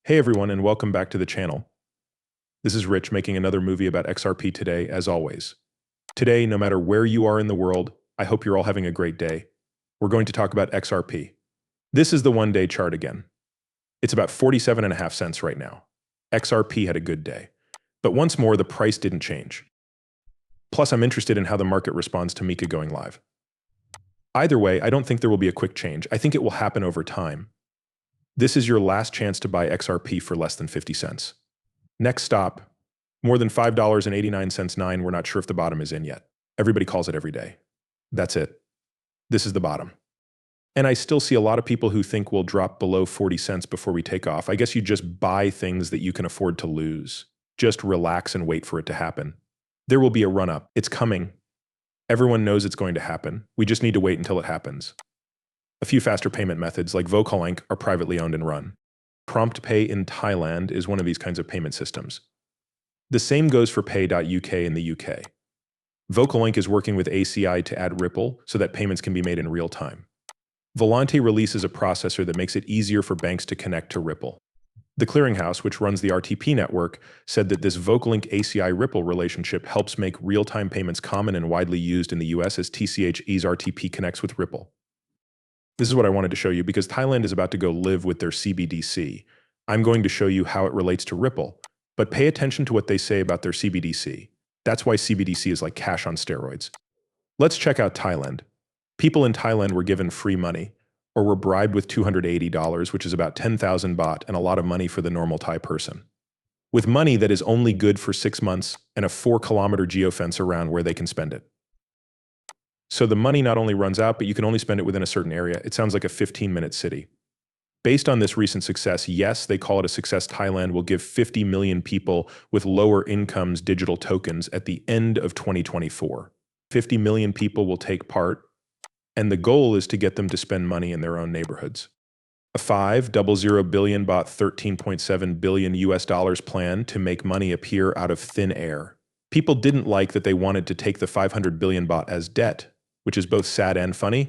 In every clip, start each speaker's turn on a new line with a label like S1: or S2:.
S1: Hey everyone, and welcome back to the channel. This is Rich making another movie about XRP today, as always. Today, no matter where you are in the world, I hope you're all having a great day. We're going to talk about XRP. This is the one-day chart again. It's about 47.5 cents right now. XRP had a good day. But once more, the price didn't change. Plus, I'm interested in how the market responds to Mika going live. Either way, I don't think there will be a quick change. I think it will happen over time. This is your last chance to buy XRP for less than 50 cents. Next stop, more than $5.89.9. We're not sure if the bottom is in yet. Everybody calls it every day. That's it. This is the bottom. And I still see a lot of people who think we'll drop below 40 cents before we take off. I guess you just buy things that you can afford to lose. Just relax and wait for it to happen. There will be a run-up. It's coming. Everyone knows it's going to happen. We just need to wait until it happens. A few faster payment methods like Us.Thankx are privately owned and run. Prompt Pay in Thailand is one of these kinds of payment systems. The same goes for Pay.uk in the UK. Us.Thankx is working with ACI to add Ripple so that payments can be made in real time. Volante releases a processor that makes it easier for banks to connect to Ripple. The clearinghouse, which runs the RTP network, said that this Us.Thankx ACI Ripple relationship helps make real-time payments common and widely used in the US as TCHE's RTP connects with Ripple. This is what I wanted to show you because Thailand is about to go live with their CBDC. I'm going to show you how it relates to Ripple, but pay attention to what they say about their CBDC. That's why CBDC is like cash on steroids. Let's check out Thailand. People in Thailand were given free money, or were bribed with $280, which is about 10,000 baht and a lot of money for the normal Thai person. With money that is only good for 6 months and a 4-kilometer geofence around where they can spend it. So the money not only runs out, but you can only spend it within a certain area. It sounds like a 15-minute city. Based on this recent success, yes, they call it a success. Thailand will give 50 million people with lower incomes digital tokens at the end of 2024. 50 million people will take part, and the goal is to get them to spend money in their own neighborhoods. A 500 billion baht, 13.7 billion US dollars plan to make money appear out of thin air. People didn't like that they wanted to take the 500 billion baht as debt, which is both sad and funny.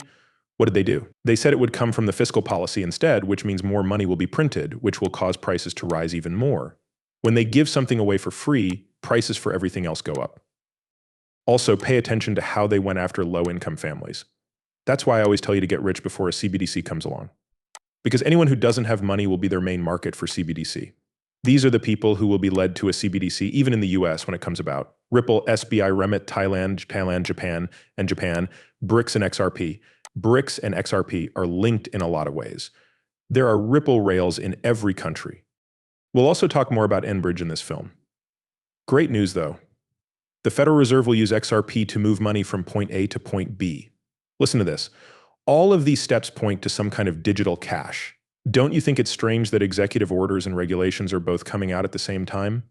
S1: What did they do? They said it would come from the fiscal policy instead, which means more money will be printed, which will cause prices to rise even more. When they give something away for free, prices for everything else go up. Also, pay attention to how they went after low-income families. That's why I always tell you to get rich before a CBDC comes along. Because anyone who doesn't have money will be their main market for CBDC. These are the people who will be led to a CBDC, even in the US when it comes about. Ripple, SBI, Remit, Thailand, Japan, BRICS and XRP. BRICS and XRP are linked in a lot of ways. There are Ripple rails in every country. We'll also talk more about Enbridge in this film. Great news though. The Federal Reserve will use XRP to move money from point A to point B. Listen to this. All of these steps point to some kind of digital cash. Don't you think it's strange that executive orders and regulations are both coming out at the same time?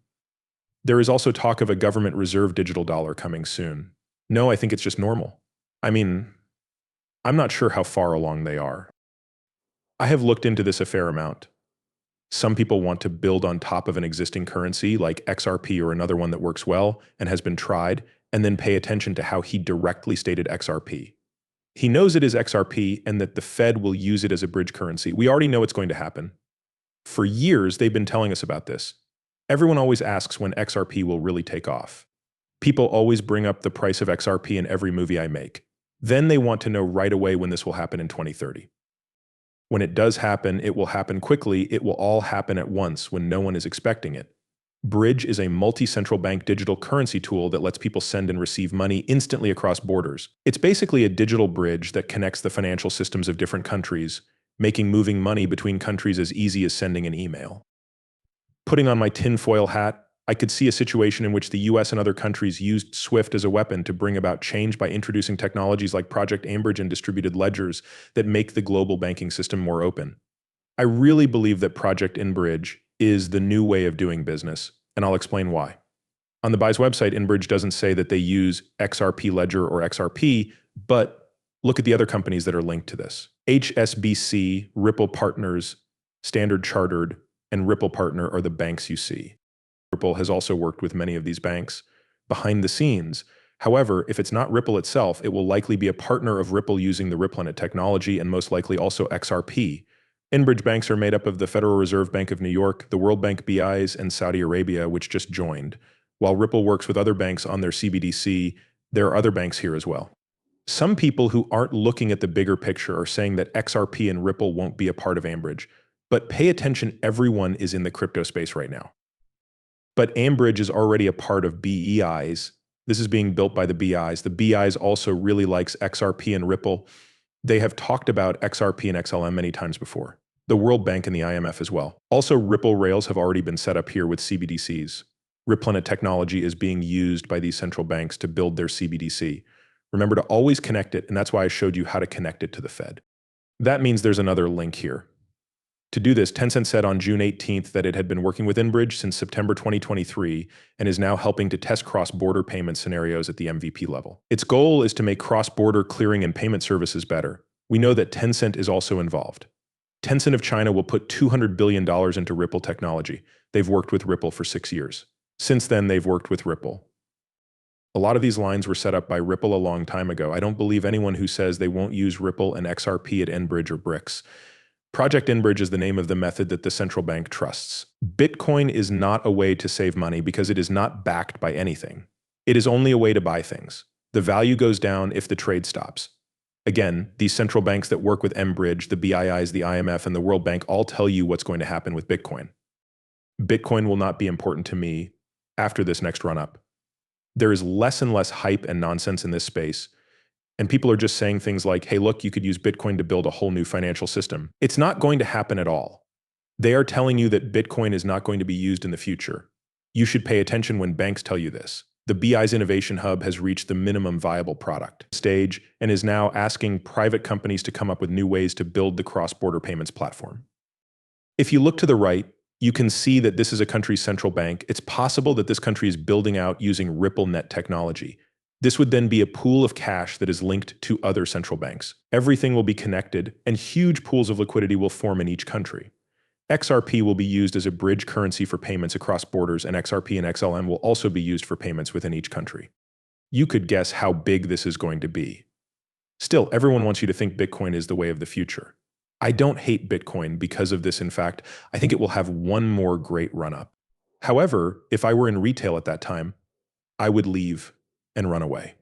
S1: There is also talk of a government reserve digital dollar coming soon. No, I think it's just normal. I mean, I'm not sure how far along they are. I have looked into this a fair amount. Some people want to build on top of an existing currency like XRP or another one that works well and has been tried, and then pay attention to how he directly stated XRP. He knows it is XRP and that the Fed will use it as a bridge currency. We already know it's going to happen. For years, they've been telling us about this. Everyone always asks when XRP will really take off. People always bring up the price of XRP in every movie I make. Then they want to know right away when this will happen in 2030. When it does happen, it will happen quickly. It will all happen at once when no one is expecting it. Bridge is a multi-central bank digital currency tool that lets people send and receive money instantly across borders. It's basically a digital bridge that connects the financial systems of different countries, making moving money between countries as easy as sending an email. Putting on my tinfoil hat, I could see a situation in which the US and other countries used SWIFT as a weapon to bring about change by introducing technologies like Project Enbridge and distributed ledgers that make the global banking system more open. I really believe that Project Enbridge is the new way of doing business, and I'll explain why. On the BUY's website, Enbridge doesn't say that they use XRP Ledger or XRP, but look at the other companies that are linked to this. HSBC, Ripple Partners, Standard Chartered, and Ripple Partner are the banks you see. Ripple has also worked with many of these banks behind the scenes. However, if it's not Ripple itself, it will likely be a partner of Ripple using the RippleNet technology and most likely also XRP. Enbridge banks are made up of the Federal Reserve Bank of New York, the World Bank BIs, and Saudi Arabia, which just joined. While Ripple works with other banks on their CBDC, there are other banks here as well. Some people who aren't looking at the bigger picture are saying that XRP and Ripple won't be a part of Ambridge. But pay attention, everyone is in the crypto space right now. But Ambridge is already a part of BEIs. This is being built by the BIs. The BIs also really likes XRP and Ripple. They have talked about XRP and XLM many times before. The World Bank and the IMF as well. Also, Ripple rails have already been set up here with CBDCs. Ripplenet technology is being used by these central banks to build their CBDC. Remember to always connect it, and that's why I showed you how to connect it to the Fed. That means there's another link here. To do this, Tencent said on June 18th that it had been working with Enbridge since September 2023 and is now helping to test cross-border payment scenarios at the MVP level. Its goal is to make cross-border clearing and payment services better. We know that Tencent is also involved. Tencent of China will put $200 billion into Ripple technology. They've worked with Ripple for 6 years. Since then, they've worked with Ripple. A lot of these lines were set up by Ripple a long time ago. I don't believe anyone who says they won't use Ripple and XRP at Enbridge or BRICS. Project Enbridge is the name of the method that the central bank trusts. Bitcoin is not a way to save money because it is not backed by anything. It is only a way to buy things. The value goes down if the trade stops. Again, these central banks that work with Enbridge, the BIIs, the IMF, and the World Bank all tell you what's going to happen with Bitcoin. Bitcoin will not be important to me after this next run-up. There is less and less hype and nonsense in this space. And people are just saying things like, hey, look, you could use Bitcoin to build a whole new financial system. It's not going to happen at all. They are telling you that Bitcoin is not going to be used in the future. You should pay attention when banks tell you this. The BI's Innovation Hub has reached the minimum viable product stage and is now asking private companies to come up with new ways to build the cross-border payments platform. If you look to the right, you can see that this is a country's central bank. It's possible that this country is building out using RippleNet technology. This would then be a pool of cash that is linked to other central banks. Everything will be connected, and huge pools of liquidity will form in each country. XRP will be used as a bridge currency for payments across borders, and XRP and XLM will also be used for payments within each country. You could guess how big this is going to be. Still, everyone wants you to think Bitcoin is the way of the future. I don't hate Bitcoin because of this. In fact, I think it will have one more great run-up. However, if I were in retail at that time, I would leave and run away.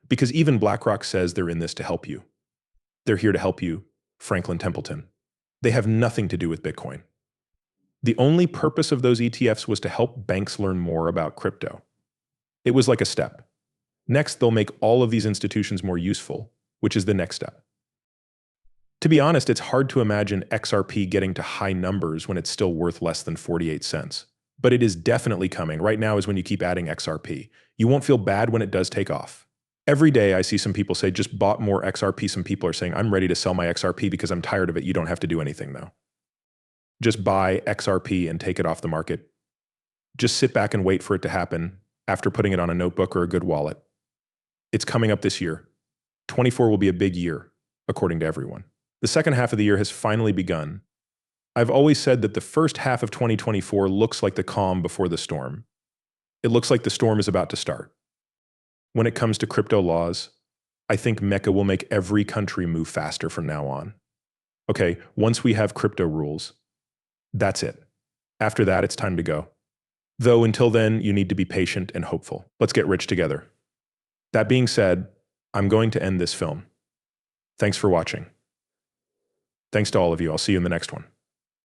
S1: Because even BlackRock says they're in this to help you. They're here to help you, Franklin Templeton. They have nothing to do with Bitcoin. The only purpose of those ETFs was to help banks learn more about crypto. It was like a step. Next, they'll make all of these institutions more useful, which is the next step. To be honest, it's hard to imagine XRP getting to high numbers when it's still worth less than 48 cents. But it is definitely coming. Right now is when you keep adding XRP. You won't feel bad when it does take off. Every day I see some people say, just bought more XRP. Some people are saying, I'm ready to sell my XRP because I'm tired of it. You don't have to do anything though. Just buy XRP and take it off the market. Just sit back and wait for it to happen after putting it on a notebook or a good wallet. It's coming up this year. 24 will be a big year, according to everyone. The second half of the year has finally begun. I've always said that the first half of 2024 looks like the calm before the storm. It looks like the storm is about to start. When it comes to crypto laws, I think Mecca will make every country move faster from now on. Okay, once we have crypto rules, that's it. After that, it's time to go. Though until then, you need to be patient and hopeful. Let's get rich together. That being said, I'm going to end this film. Thanks for watching. Thanks to all of you. I'll see you in the next one.